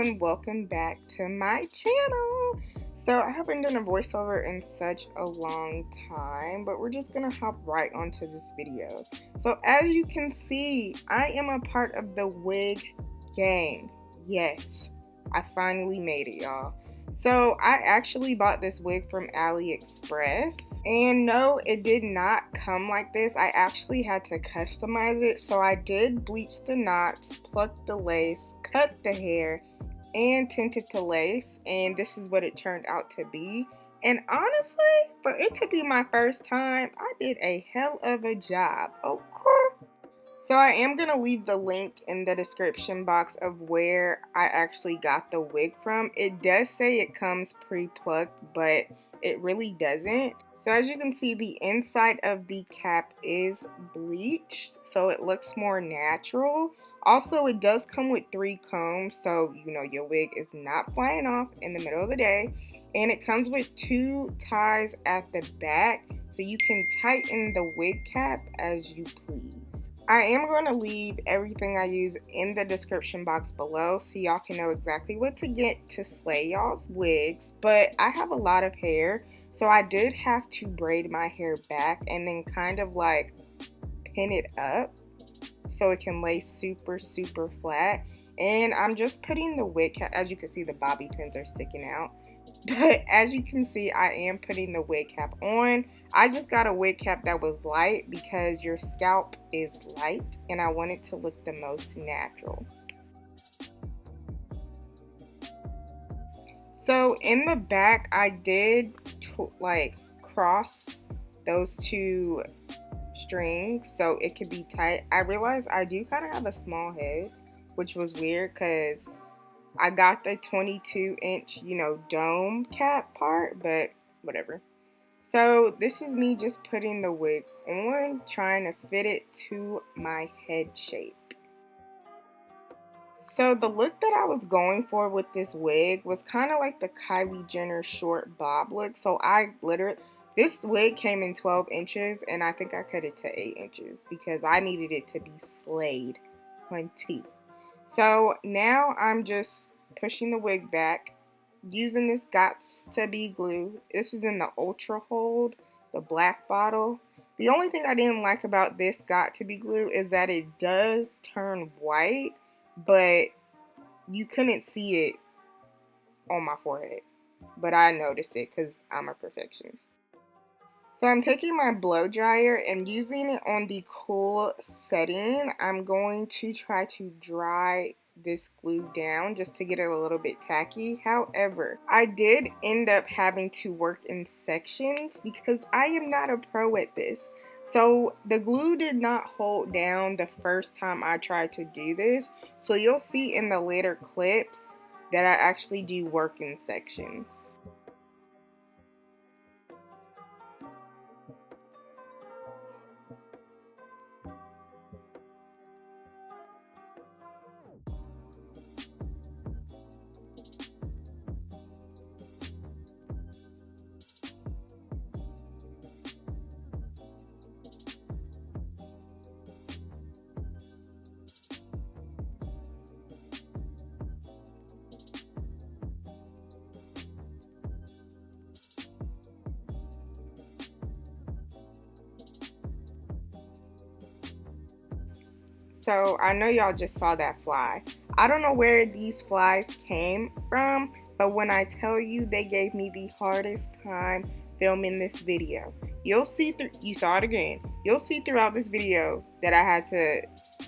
everyone, welcome back to my channel. So I haven't done a voiceover in such a long time, but we're just gonna hop right onto this video. So as you can see, I am a part of the wig gang. Yes, I finally made it, y'all. So I actually bought this wig from Aliexpress, and no, it did not come like this. I actually had to customize it. So I did bleach the knots, pluck the lace, cut the hair, and tint it to lace, and this is what it turned out to be. And honestly, for it to be my first time, I did a hell of a job. Okay. So I am going to leave the link in the description box of where I actually got the wig from. It does say it comes pre-plucked, but it really doesn't. So as you can see, the inside of the cap is bleached, so it looks more natural. Also, it does come with 3 combs, so you know your wig is not flying off in the middle of the day. And it comes with 2 ties at the back, so you can tighten the wig cap as you please. I am going to leave everything I use in the description box below so y'all can know exactly what to get to slay y'all's wigs. But I have a lot of hair, so I did have to braid my hair back and then kind of like pin it up so it can lay super flat. And I'm just putting the wig cap, as you can see the bobby pins are sticking out. But as you can see, I am putting the wig cap on. I just got a wig cap that was light because your scalp is light and I want it to look the most natural. So in the back, I did like cross those 2 strings so it could be tight. I realized I do kind of have a small head, which was weird because I got the 22-inch, dome cap part, but whatever. So this is me just putting the wig on, trying to fit it to my head shape. So the look that I was going for with this wig was kind of like the Kylie Jenner short bob look. So this wig came in 12 inches and I think I cut it to 8 inches because I needed it to be slayed on T. So now I'm just pushing the wig back using this Got2b glue. This is in the Ultra Hold, the black bottle. The only thing I didn't like about this Got2b glue is that it does turn white, but you couldn't see it on my forehead. But I noticed it because I'm a perfectionist. So I'm taking my blow dryer and using it on the cool setting. I'm going to try to dry this glue down just to get it a little bit tacky. However, I did end up having to work in sections because I am not a pro at this. So the glue did not hold down the first time I tried to do this. So you'll see in the later clips that I actually do work in sections. So I know y'all just saw that fly. I don't know where these flies came from, but when I tell you they gave me the hardest time filming this video. You saw it again. You'll see throughout this video that I had to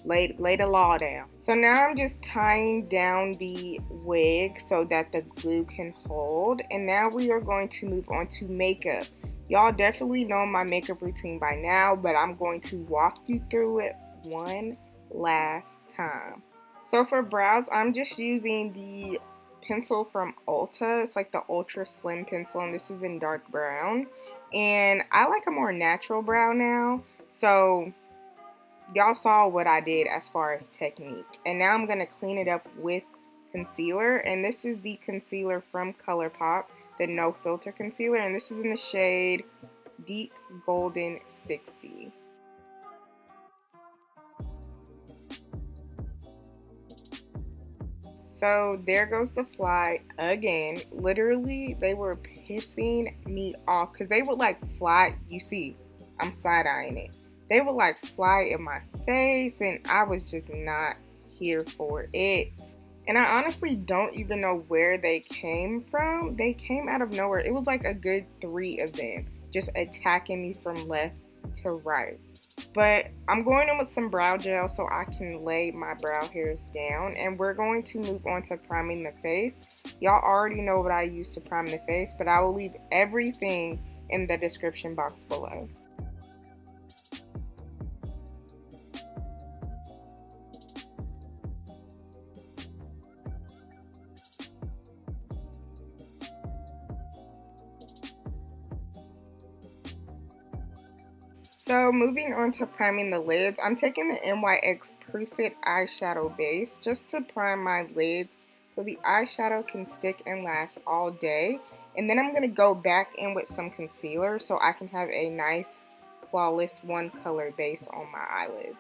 lay the law down. So now I'm just tying down the wig so that the glue can hold. And now we are going to move on to makeup. Y'all definitely know my makeup routine by now, but I'm going to walk you through it one last time. So for brows, I'm just using the pencil from Ulta. It's like the ultra slim pencil, and this is in dark brown. And I like a more natural brow now, so y'all saw what I did as far as technique. And now I'm gonna clean it up with concealer, and this is the concealer from Colourpop, the No Filter concealer, and this is in the shade Deep Golden 60. So there goes the fly again. Literally, they were pissing me off because they would like fly. You see, I'm side-eyeing it. They would like fly in my face, and I was just not here for it. And I honestly don't even know where they came from. They came out of nowhere. It was like a good 3 of them just attacking me from left to right. But I'm going in with some brow gel so I can lay my brow hairs down. And we're going to move on to priming the face. Y'all already know what I use to prime the face, but I will leave everything in the description box below. So moving on to priming the lids, I'm taking the NYX Proof It eyeshadow base just to prime my lids so the eyeshadow can stick and last all day. And then I'm going to go back in with some concealer so I can have a nice flawless one color base on my eyelids.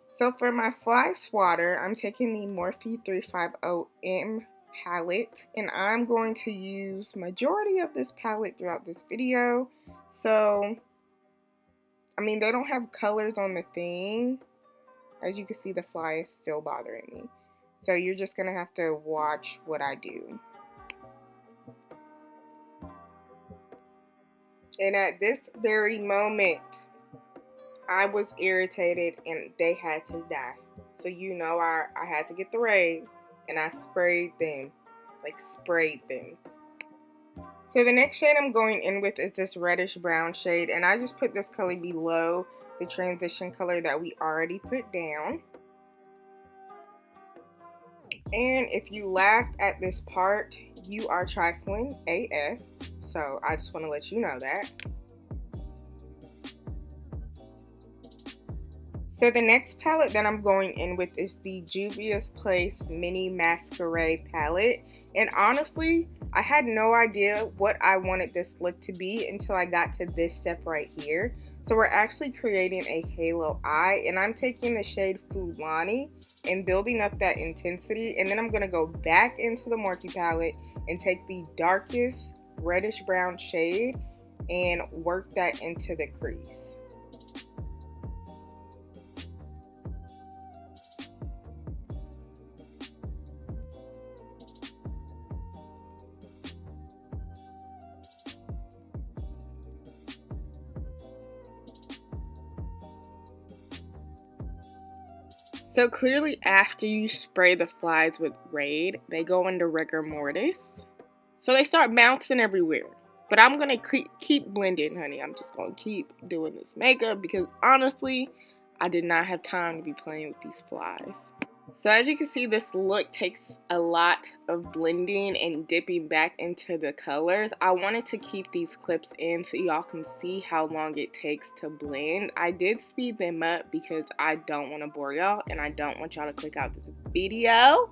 So for my fly swatter, I'm taking the Morphe 350M palette, and I'm going to use majority of this palette throughout this video. So, I mean, they don't have colors on the thing. As you can see, the fly is still bothering me. So you're just going to have to watch what I do. And at this very moment, I was irritated and they had to die. So you know I had to get the Raid and I sprayed them. Like sprayed them. So the next shade I'm going in with is this reddish brown shade. And I just put this color below the transition color that we already put down. And if you laughed at this part, you are trifling AF. So I just want to let you know that. So the next palette that I'm going in with is the Juvias Place Mini Masquerade palette. And honestly, I had no idea what I wanted this look to be until I got to this step right here. So we're actually creating a halo eye, and I'm taking the shade Fulani and building up that intensity. And then I'm going to go back into the Morphe palette and take the darkest reddish brown shade and work that into the crease. So clearly after you spray the flies with Raid, they go into rigor mortis. So they start bouncing everywhere. But I'm going to keep blending, honey. I'm just going to keep doing this makeup because honestly, I did not have time to be playing with these flies. So as you can see, this look takes a lot of blending and dipping back into the colors. I wanted to keep these clips in so y'all can see how long it takes to blend. I did speed them up because I don't want to bore y'all and I don't want y'all to click out this video.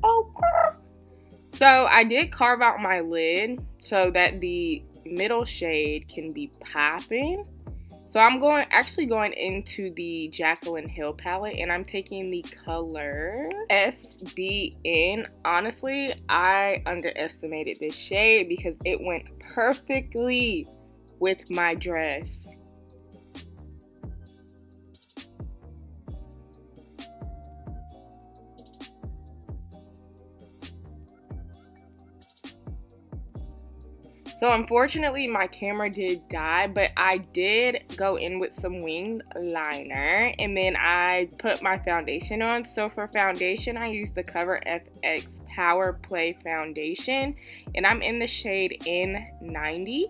Oh, girl. So I did carve out my lid so that the middle shade can be popping. So I'm actually going into the Jaclyn Hill palette and I'm taking the color SBN. Honestly, I underestimated this shade because it went perfectly with my dress. So unfortunately my camera did die, but I did go in with some winged liner and then I put my foundation on. So for foundation I used the Cover FX Power Play foundation and I'm in the shade N90.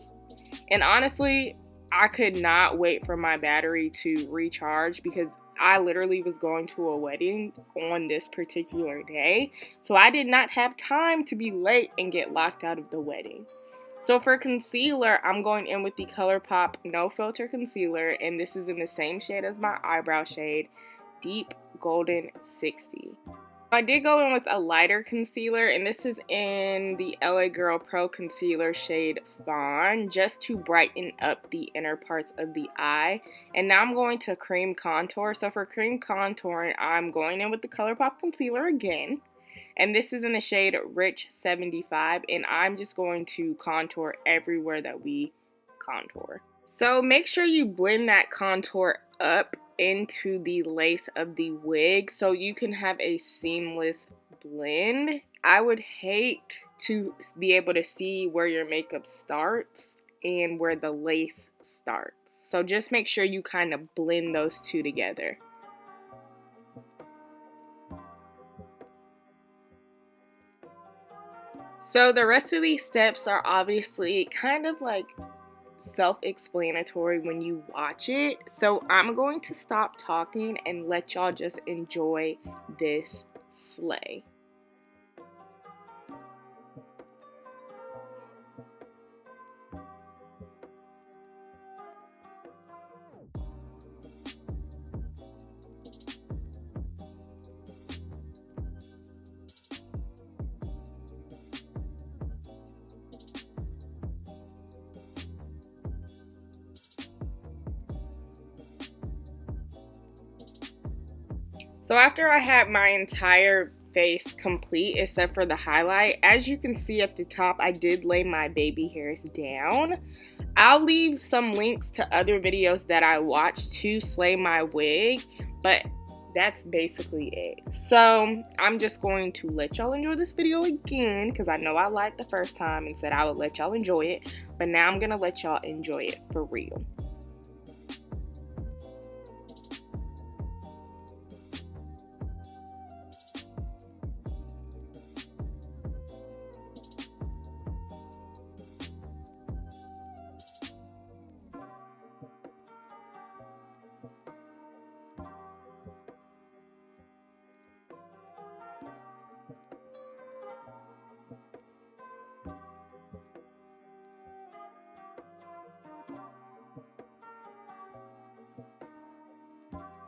And honestly, I could not wait for my battery to recharge because I literally was going to a wedding on this particular day. So I did not have time to be late and get locked out of the wedding. So for concealer, I'm going in with the Colourpop No Filter Concealer, and this is in the same shade as my eyebrow shade, Deep Golden 60. I did go in with a lighter concealer, and this is in the LA Girl Pro Concealer shade Fawn, just to brighten up the inner parts of the eye. And now I'm going to cream contour. So for cream contouring, I'm going in with the Colourpop concealer again. And this is in the shade Rich 75, and I'm just going to contour everywhere that we contour. So make sure you blend that contour up into the lace of the wig so you can have a seamless blend. I would hate to be able to see where your makeup starts and where the lace starts. So just make sure you kind of blend those two together. So the rest of these steps are obviously kind of like self-explanatory when you watch it. So I'm going to stop talking and let y'all just enjoy this slay. So after I had my entire face complete except for the highlight, as you can see at the top, I did lay my baby hairs down. I'll leave some links to other videos that I watched to slay my wig, but that's basically it. So I'm just going to let y'all enjoy this video again because I know I liked the first time and said I would let y'all enjoy it, but now I'm gonna let y'all enjoy it for real.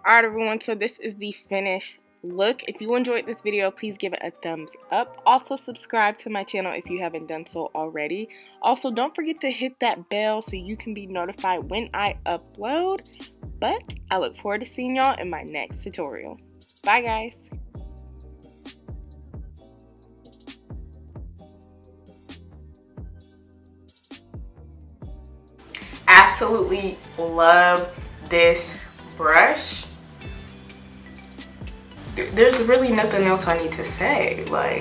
Alright everyone, so this is the finished look. If you enjoyed this video, please give it a thumbs up. Also subscribe to my channel if you haven't done so already. Also don't forget to hit that bell so you can be notified when I upload. But I look forward to seeing y'all in my next tutorial. Bye guys! Absolutely love this brush. There's really nothing else I need to say. Like,